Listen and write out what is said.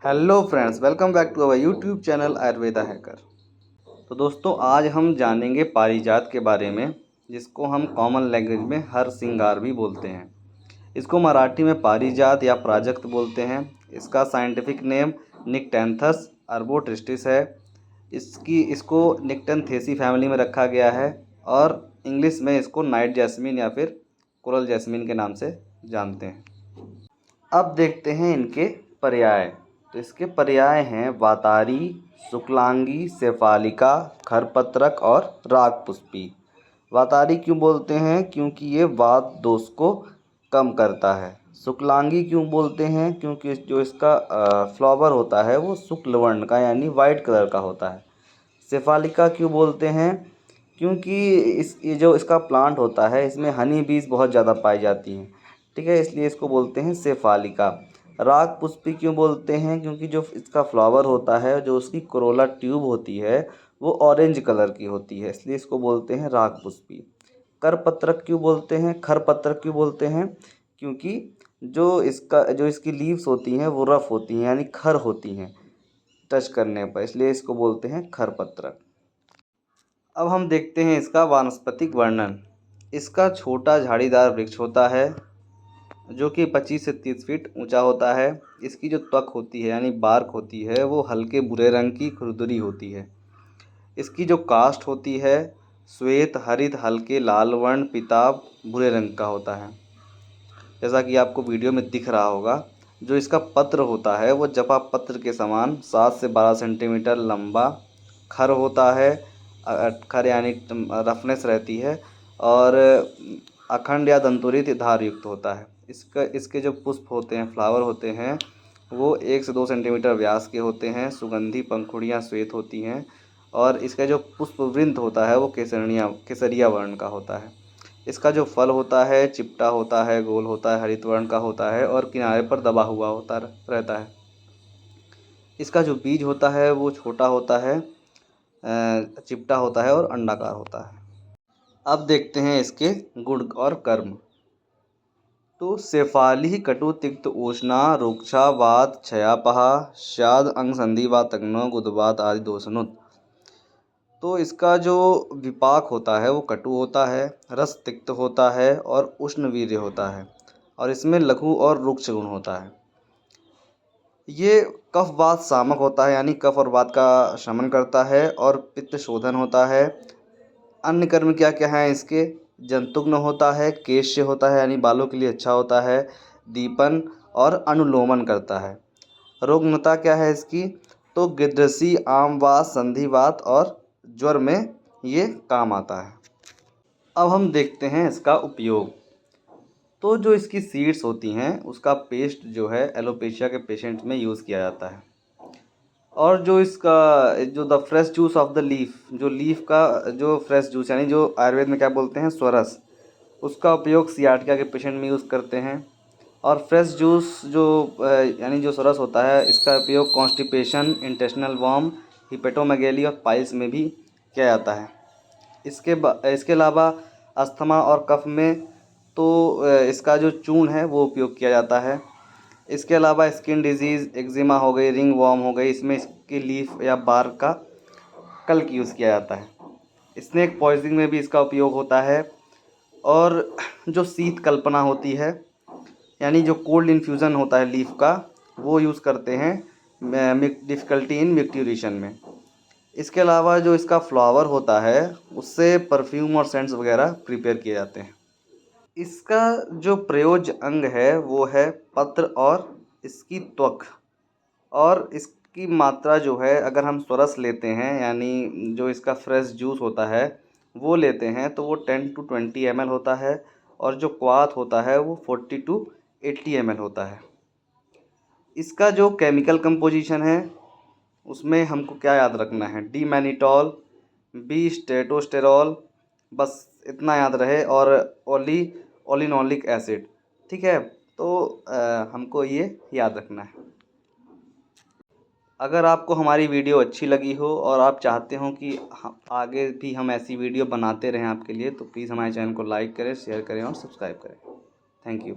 Hello friends, welcome back to our YouTube channel Ayurveda hacker. तो दोस्तों, आज हम जानेंगे पारिजात के बारे में, जिसको हम कॉमन लैंग्वेज में हर सिंगार भी बोलते हैं। इसको मराठी में पारिजात या प्राजक्त बोलते हैं। इसका साइंटिफिक नेम निक्टेंथस अर्बोट्रिस्टिस है। इसको निक्टेंथेसी फैमिली में रखा गया है और इंग्लिश में इसको नाइट जैस्मिन या फिर कोरल जैस्मिन के नाम से जानते हैं। अब देखते हैं इनके पर्याय। तो इसके पर्याय हैं वातारी, शुक्लांगी, शेफालिका, खरपत्रक और रागपुष्पी। वातारी क्यों बोलते हैं? क्योंकि ये वात दोष को कम करता है। शुक्लांगी क्यों बोलते हैं? क्योंकि जो इसका फ्लावर होता है वो शुक्ल वर्ण का यानी वाइट कलर का होता है। शेफालिका क्यों बोलते हैं? क्योंकि ये जो इसका प्लांट होता है इसमें हनी बीज बहुत ज़्यादा पाई जाती हैं, ठीक है, इसलिए इसको बोलते हैं शेफालिका। राग पुष्पी क्यों बोलते हैं? क्योंकि जो इसका फ्लावर होता है, जो उसकी कोरोला ट्यूब होती है वो ऑरेंज कलर की होती है, इसलिए इसको बोलते हैं राग पुष्पी। खरपत्रक क्यों बोलते हैं? खरपत्रक क्यों बोलते हैं? क्योंकि जो इसकी लीव्स होती हैं वो रफ़ होती हैं यानी खर होती हैं टच करने पर, इसलिए इसको बोलते हैं खरपत्रक। अब हम देखते हैं इसका वानस्पतिक वर्णन। इसका छोटा झाड़ीदार वृक्ष होता है जो कि 25 से 30 फीट ऊंचा होता है। इसकी जो त्वक होती है यानी बार्क होती है वो हल्के भूरे रंग की खुरदुरी होती है। इसकी जो काष्ठ होती है श्वेत हरित हल्के लाल वर्ण पीताभ भूरे रंग का होता है, जैसा कि आपको वीडियो में दिख रहा होगा। जो इसका पत्र होता है वो जपा पत्र के समान 7 से 12 सेंटीमीटर लंबा खर होता है। खर यानी रफनेस रहती है और अखंड या दंतुरित धार युक्त होता है। इसके जो पुष्प होते हैं, फ्लावर होते हैं, वो 1 से 2 सेंटीमीटर व्यास के होते हैं। सुगंधी पंखुड़ियाँ श्वेत होती हैं और इसका जो पुष्पवृंत होता है वो केसरिया वर्ण का होता है। इसका जो फल होता है चिपटा होता है, गोल होता है, हरित वर्ण का होता है और किनारे पर दबा हुआ होता रहता है। इसका जो बीज होता है वो छोटा होता है, चिपटा होता है और अंडाकार होता है। अब देखते हैं इसके गुण और कर्म। तो शेफाली कटु तिक्त उष्णा रुक्षा वात क्षयापहा स्याद अंग संधि व तग्नो गुदवात आदि दोषनुत। तो इसका जो विपाक होता है वो कटु होता है, रस तिक्त होता है और उष्ण वीर्य होता है और इसमें लघु और रुक्ष गुण होता है। ये कफ वात शामक होता है यानी कफ और वात का शमन करता है और पित्त शोधन होता है। अन्य कर्म क्या क्या हैं इसके? जंतुग्न होता है, केश्य होता है यानी बालों के लिए अच्छा होता है, दीपन और अनुलोमन करता है। रोगनता क्या है इसकी? तो गिद्धसी आमवात संधिवात और ज्वर में ये काम आता है। अब हम देखते हैं इसका उपयोग। तो जो इसकी सीड्स होती हैं उसका पेस्ट जो है एलोपेशिया के पेशेंट में यूज़ किया जाता है। और जो इसका जो the fresh juice of the leaf, जो लीफ का जो फ्रेश जूस यानी जो आयुर्वेद में क्या बोलते हैं स्वरस, उसका उपयोग सियाटिका के पेशेंट में यूज़ करते हैं। और फ्रेश जूस जो यानी जो सरस होता है इसका उपयोग कॉन्स्टिपेशन, इंटेस्टिनल वॉर्म, हिपेटोमेगेली और पाइल्स में भी किया जाता है। इसके अलावा अस्थमा और कफ में तो इसका जो चूर्ण है वो उपयोग किया जाता है। इसके अलावा स्किन डिजीज़, एक्जिमा हो गई, रिंग वॉर्म हो गई, इसमें इसकी लीफ या बार्क का कल्क यूज़ किया जाता है। स्नेक पॉइजनिंग में भी इसका उपयोग होता है। और जो शीत कल्पना होती है यानी जो कोल्ड इन्फ्यूज़न होता है लीफ का, वो यूज़ करते हैं डिफ़िकल्टी इन मिक्ट्यूरेशन में। इसके अलावा जो इसका फ्लावर होता है उससे परफ्यूम और सेंट्स वगैरह प्रिपेयर किए जाते हैं। इसका जो प्रयोज्य अंग है वो है पत्र और इसकी त्वक। और इसकी मात्रा जो है अगर हम स्वरस लेते हैं यानी जो इसका फ्रेश जूस होता है वो लेते हैं तो वो 10 to 20 ml होता है और जो क्वाथ होता है वो 40 to 80 ml होता है। इसका जो केमिकल कंपोजिशन है उसमें हमको क्या याद रखना है? डी मैनिटॉल, बी स्टेटोस्टेरॉल, बस इतना याद रहे, और ओलिनोलिक एसिड, ठीक है। तो हमको ये याद रखना है। अगर आपको हमारी वीडियो अच्छी लगी हो और आप चाहते हो कि आगे भी हम ऐसी वीडियो बनाते रहें आपके लिए, तो प्लीज़ हमारे चैनल को लाइक करें, शेयर करें और सब्सक्राइब करें। Thank you.